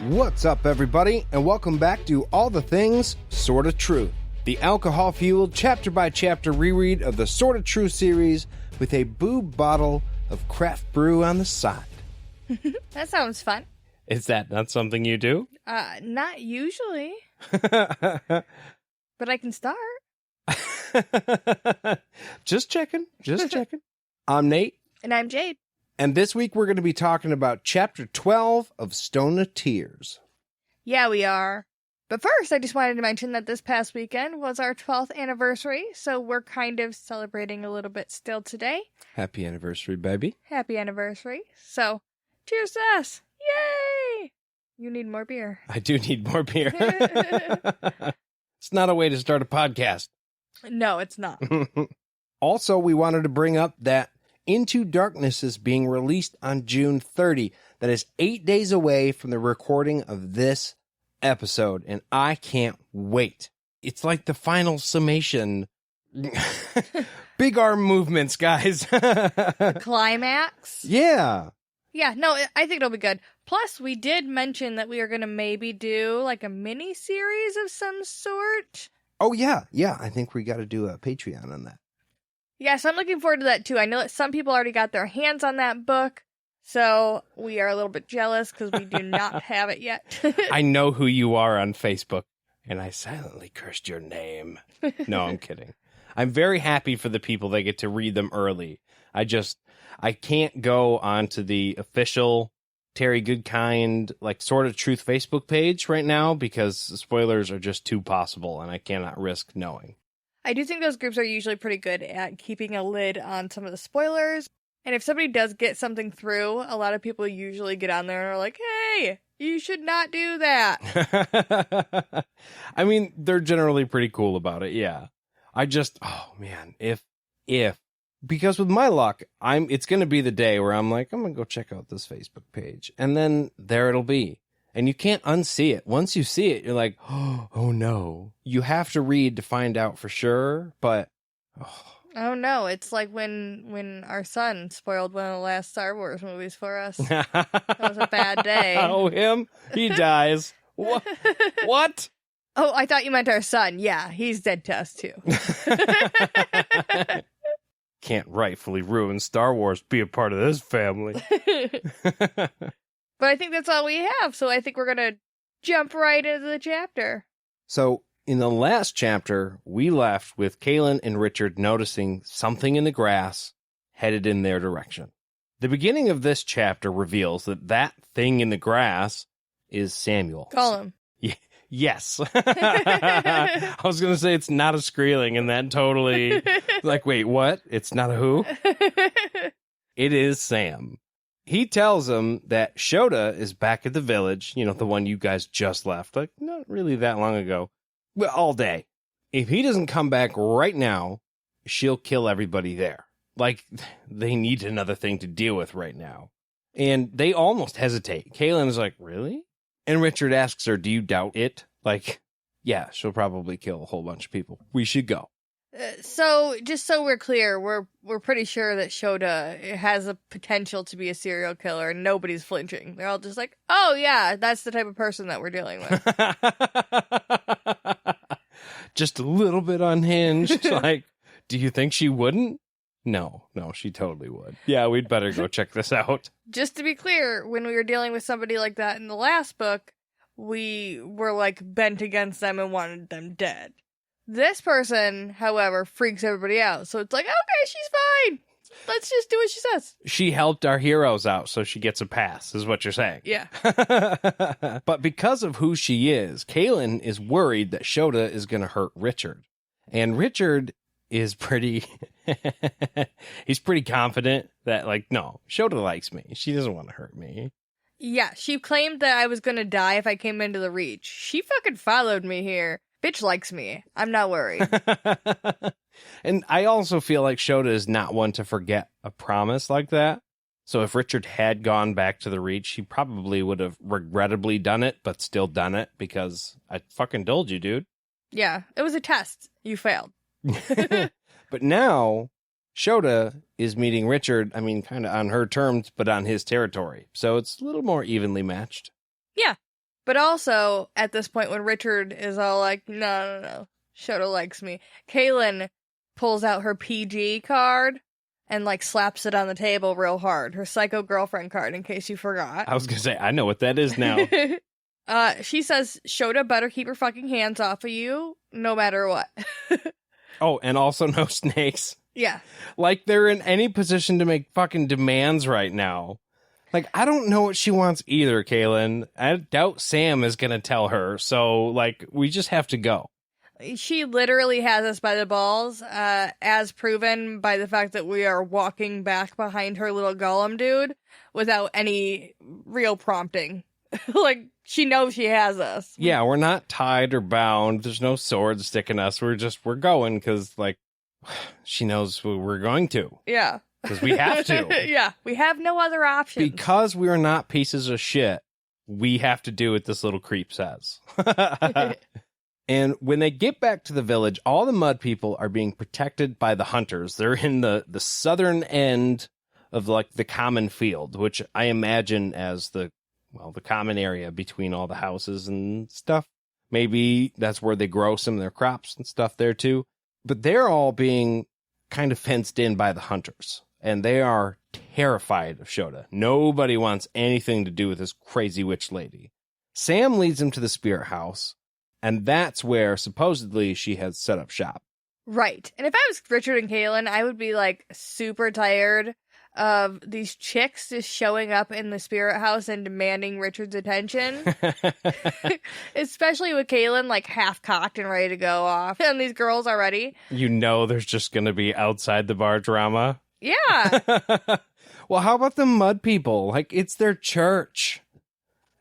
What's up, everybody, and welcome back to All the Things Sorta True, the alcohol-fueled chapter-by-chapter reread of the Sorta True series with a boob bottle of craft brew on the side. That sounds fun. Is that not something you do? Not usually. But I can start. Just checking. I'm Nate. And I'm Jade. And this week we're going to be talking about Chapter 12 of Stone of Tears. Yeah, we are. But first, I just wanted to mention that this past weekend was our 12th anniversary, so we're kind of celebrating a little bit still today. Happy anniversary, baby. Happy anniversary. So, cheers to us. Yay! You need more beer. I do need more beer. It's not a way to start a podcast. No, it's not. Also, we wanted to bring up that Into Darkness is being released on June 30. That is 8 days away from the recording of this episode, and I can't wait. It's like the final summation. Big arm movements, guys. Climax? Yeah. Yeah, no, I think it'll be good. Plus, we did mention that we are going to maybe do like a mini-series of some sort. Oh, yeah. I think we got to do a Patreon on that. Yeah, so I'm looking forward to that too. I know that some people already got their hands on that book, so we are a little bit jealous because we do not have it yet. I know who you are on Facebook, and I silently cursed your name. No, I'm kidding. I'm very happy for the people that get to read them early. I can't go onto the official Terry Goodkind, like, Sorta Truth Facebook page right now because spoilers are just too possible, and I cannot risk knowing. I do think those groups are usually pretty good at keeping a lid on some of the spoilers. And if somebody does get something through, a lot of people usually get on there and are like, hey, you should not do that. I mean, they're generally pretty cool about it, yeah. Oh man, if because with my luck, it's going to be the day where I'm like, I'm going to go check out this Facebook page. And then there it'll be. And you can't unsee it. Once you see it, you're like, oh no. You have to read to find out for sure, but... Oh no, it's like when our son spoiled one of the last Star Wars movies for us. That was a bad day. Oh, him? He dies. What? Oh, I thought you meant our son. Yeah, he's dead to us too. Can't rightfully ruin Star Wars, be a part of this family. But I think that's all we have, so I think we're going to jump right into the chapter. So, in the last chapter, we left with Kahlan and Richard noticing something in the grass headed in their direction. The beginning of this chapter reveals that thing in the grass is Samuel. Call him. Yes. I was going to say it's not a Skreeling, and that totally... like, wait, what? It's not a who? It is Sam. He tells him that Shota is back at the village, the one you guys just left, like, not really that long ago, but all day. If he doesn't come back right now, she'll kill everybody there. Like, they need another thing to deal with right now. And they almost hesitate. Kahlan is like, really? And Richard asks her, do you doubt it? Like, yeah, she'll probably kill a whole bunch of people. We should go. So, just so we're clear, we're pretty sure that Shota has a potential to be a serial killer, and nobody's flinching. They're all just like, oh yeah, that's the type of person that we're dealing with. Just a little bit unhinged. Like, do you think she wouldn't? No, she totally would. Yeah, we'd better go check this out. Just to be clear, when we were dealing with somebody like that in the last book, we were like bent against them and wanted them dead. This person, however, freaks everybody out. So it's like, okay, she's fine. Let's just do what she says. She helped our heroes out, so she gets a pass, is what you're saying. Yeah. But because of who she is, Kahlan is worried that Shota is going to hurt Richard. And Richard is he's pretty confident that, like, no, Shota likes me. She doesn't want to hurt me. Yeah, she claimed that I was going to die if I came into the Reach. She fucking followed me here. Bitch likes me. I'm not worried. And I also feel like Shota is not one to forget a promise like that. So if Richard had gone back to the Reach, he probably would have regrettably done it, but still done it because I fucking told you, dude. Yeah, it was a test. You failed. But now Shota is meeting Richard, I mean, kind of on her terms, but on his territory. So it's a little more evenly matched. Yeah. But also, at this point, when Richard is all like, no, Shota likes me, Kahlan pulls out her PG card and, like, slaps it on the table real hard. Her psycho girlfriend card, in case you forgot. I was going to say, I know what that is now. She says, Shota better keep her fucking hands off of you, no matter what. Oh, and also no snakes. Yeah. Like they're in any position to make fucking demands right now. Like, I don't know what she wants either, Kahlan. I doubt Sam is going to tell her. So, like, we just have to go. She literally has us by the balls, as proven by the fact that we are walking back behind her little golem dude without any real prompting. Like, she knows she has us. Yeah, we're not tied or bound. There's no sword sticking us. We're going because, like, she knows we're going to. Yeah. Because we have to. Yeah, we have no other options. Because we are not pieces of shit, we have to do what this little creep says. And when they get back to the village, all the mud people are being protected by the hunters. They're in the southern end of, like, the common field, which I imagine as the common area between all the houses and stuff. Maybe that's where they grow some of their crops and stuff there too. But they're all being kind of fenced in by the hunters. And they are terrified of Shota. Nobody wants anything to do with this crazy witch lady. Sam leads them to the spirit house. And that's where, supposedly, she has set up shop. Right. And if I was Richard and Kahlan, I would be, like, super tired of these chicks just showing up in the spirit house and demanding Richard's attention. Especially with Kahlan, like, half-cocked and ready to go off. And these girls already. You know there's just going to be outside the bar drama. Yeah. Well, how about the mud people? Like, it's their church.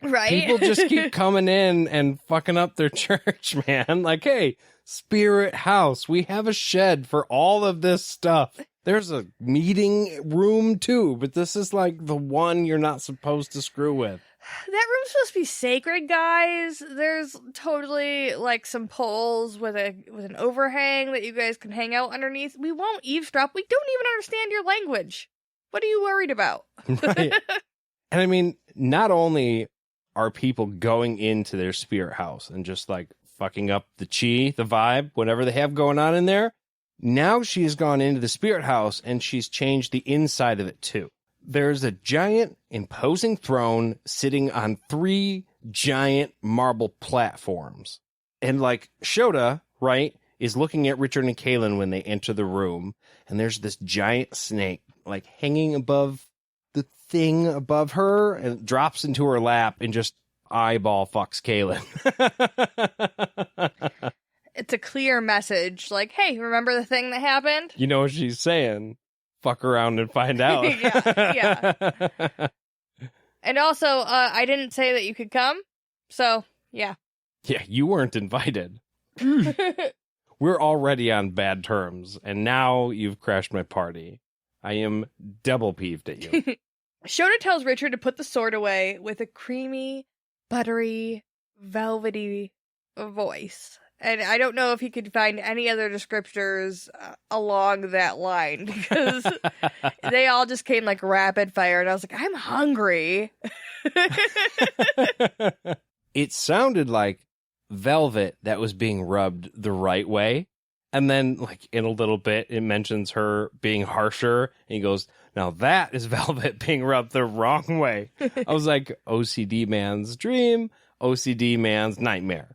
Right? People just keep coming in and fucking up their church, man. Like, hey, spirit house, we have a shed for all of this stuff. There's a meeting room too, but this is like the one you're not supposed to screw with. That room's supposed to be sacred, guys. There's totally, like, some poles with an overhang that you guys can hang out underneath. We won't eavesdrop. We don't even understand your language. What are you worried about? Right. And I mean, not only are people going into their spirit house and just, like, fucking up the chi, the vibe, whatever they have going on in there, now she's gone into the spirit house and she's changed the inside of it too. There's a giant, imposing throne sitting on 3 giant marble platforms. And, like, Shota, right, is looking at Richard and Kahlan when they enter the room. And there's this giant snake, like, hanging above the thing above her, and it drops into her lap and just eyeball fucks Kahlan. It's a clear message, like, hey, remember the thing that happened? You know what she's saying? Fuck around and find out. Yeah. And also, I didn't say that you could come, so, yeah. Yeah, you weren't invited. We're already on bad terms, and now you've crashed my party. I am double peeved at you. Shota tells Richard to put the sword away with a creamy, buttery, velvety voice. And I don't know if he could find any other descriptors along that line, because they all just came like rapid fire, and I was like, I'm hungry. It sounded like velvet that was being rubbed the right way. And then, like, in a little bit, it mentions her being harsher. And he goes, now that is velvet being rubbed the wrong way. I was like, OCD man's dream, OCD man's nightmare.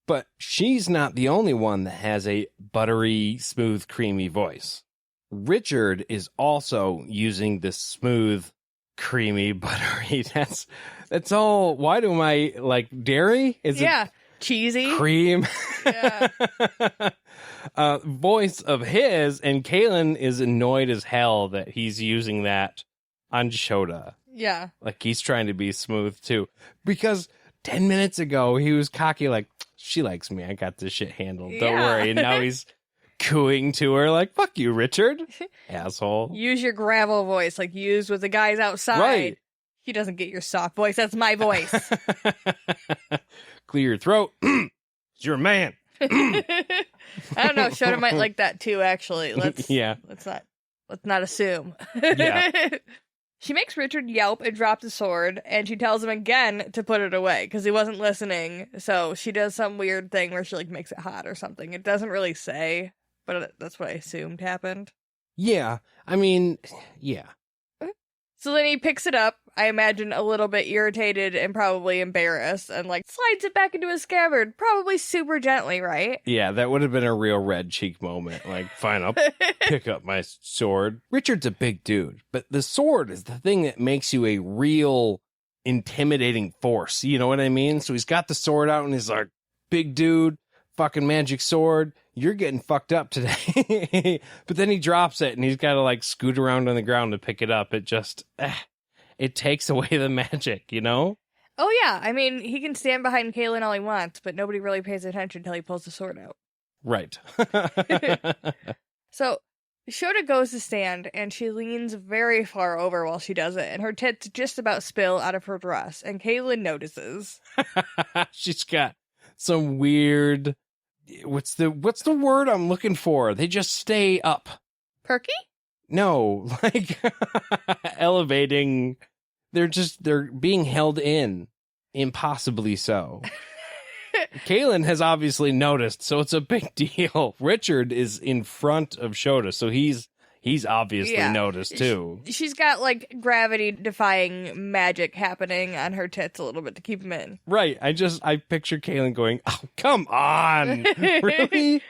But she's not the only one that has a buttery, smooth, creamy voice. Richard is also using this smooth, creamy, buttery. That's all. Why do I like dairy? Is it cheesy cream? Yeah. Voice of his, and Kahlan is annoyed as hell that he's using that on Shota. Yeah. Like, he's trying to be smooth too. Because 10 minutes ago, he was cocky, like, she likes me. I got this shit handled. Don't worry. And now he's cooing to her, like, fuck you, Richard. Asshole. Use your gravel voice, like you use with the guys outside. Right. He doesn't get your soft voice. That's my voice. Clear your throat. You're a man. I don't know. Shota might like that too, actually. Let's not assume. Yeah. She makes Richard yelp and drop the sword, and she tells him again to put it away because he wasn't listening. So she does some weird thing where she, like, makes it hot or something. It doesn't really say, but that's what I assumed happened. Yeah. I mean, yeah. So then he picks it up, I imagine a little bit irritated and probably embarrassed, and, like, slides it back into his scabbard, probably super gently, right? Yeah, that would have been a real red cheek moment. Like, fine, I'll pick up my sword. Richard's a big dude, but the sword is the thing that makes you a real intimidating force. You know what I mean? So he's got the sword out and he's like, big dude, fucking magic sword. You're getting fucked up today. But then he drops it and he's got to, like, scoot around on the ground to pick it up. It just, it takes away the magic, you know? Oh, yeah. I mean, he can stand behind Kahlan all he wants, but nobody really pays attention until he pulls the sword out. Right. So, Shota goes to stand, and she leans very far over while she does it, and her tits just about spill out of her dress, and Kahlan notices. She's got some weird... What's the word I'm looking for? They just stay up. Perky? No, like elevating. They're being held in, impossibly so. Kahlan has obviously noticed, so it's a big deal. Richard is in front of Shota, so he's obviously noticed too. She's got, like, gravity-defying magic happening on her tits a little bit to keep him in. Right. I picture Kahlan going, "Oh, come on, really?"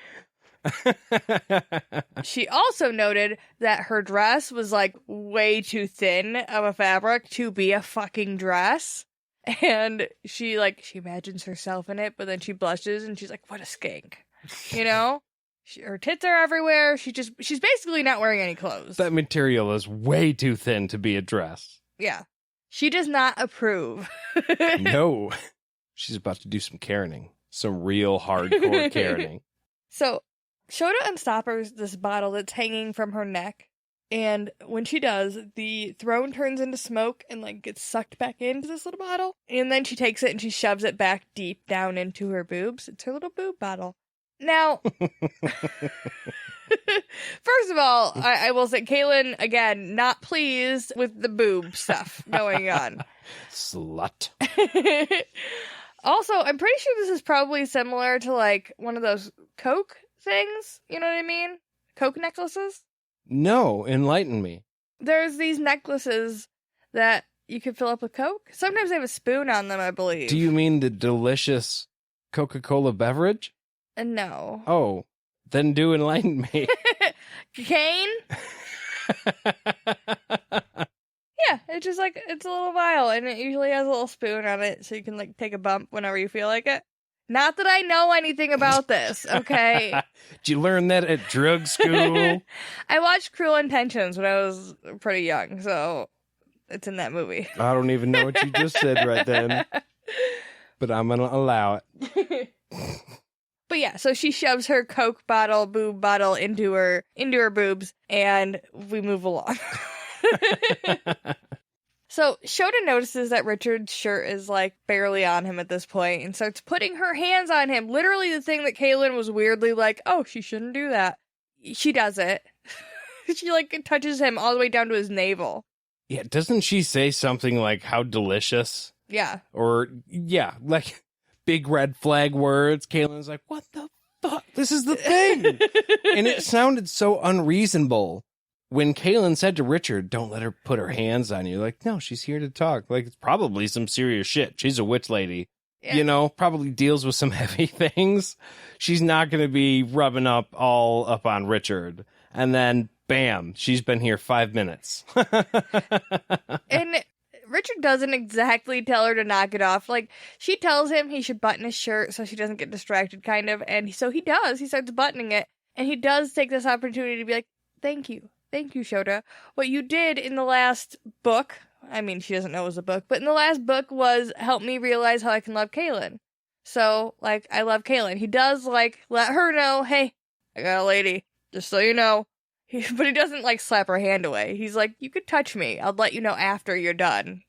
She also noted that her dress was, like, way too thin of a fabric to be a fucking dress. And she imagines herself in it, but then she blushes and she's like, what a skank. You know? Her tits are everywhere. She's basically not wearing any clothes. That material is way too thin to be a dress. Yeah. She does not approve. No. She's about to do some Karening. Some real hardcore Karening. So, Shota unstoppers this bottle that's hanging from her neck. And when she does, the throne turns into smoke and, like, gets sucked back into this little bottle. And then she takes it and she shoves it back deep down into her boobs. It's her little boob bottle. Now, first of all, I will say, Kahlan, again, not pleased with the boob stuff going on. Slut. Also, I'm pretty sure this is probably similar to, like, one of those Coke things. You know what I mean? Coke necklaces? No, enlighten me. There's these necklaces that you can fill up with Coke. Sometimes they have a spoon on them, I believe. Do you mean the delicious Coca-Cola beverage? No. Oh, then do enlighten me. Cocaine? Yeah, it's just like, it's a little vial, and it usually has a little spoon on it, so you can, like, take a bump whenever you feel like it. Not that I know anything about this, okay? Did you learn that at drug school? I watched Cruel Intentions when I was pretty young, so it's in that movie. I don't even know what you just said right then, but I'm going to allow it. But yeah, so she shoves her Coke bottle, boob bottle into her boobs, and we move along. So Shota notices that Richard's shirt is, like, barely on him at this point and starts putting her hands on him. Literally the thing that Kahlan was weirdly like, oh, she shouldn't do that. She does it. She, like, touches him all the way down to his navel. Yeah, doesn't she say something like, how delicious? Yeah. Or, yeah, like, big red flag words. Kahlan's like, what the fuck? This is the thing. And it sounded so unreasonable. When Kahlan said to Richard, don't let her put her hands on you, like, no, she's here to talk. Like, it's probably some serious shit. She's a witch lady. Yeah. You know, probably deals with some heavy things. She's not going to be rubbing all up on Richard. And then, bam, she's been here 5 minutes. And Richard doesn't exactly tell her to knock it off. Like, she tells him he should button his shirt so she doesn't get distracted, kind of. And so he does. He starts buttoning it. And he does take this opportunity to be like, thank you. Thank you, Shota. What you did in the last book, I mean, she doesn't know it was a book, but in the last book was help me realize how I can love Kahlan. So, like, I love Kahlan. He does, like, let her know, hey, I got a lady, just so you know. But he doesn't, like, slap her hand away. He's like, you could touch me. I'll let you know after you're done.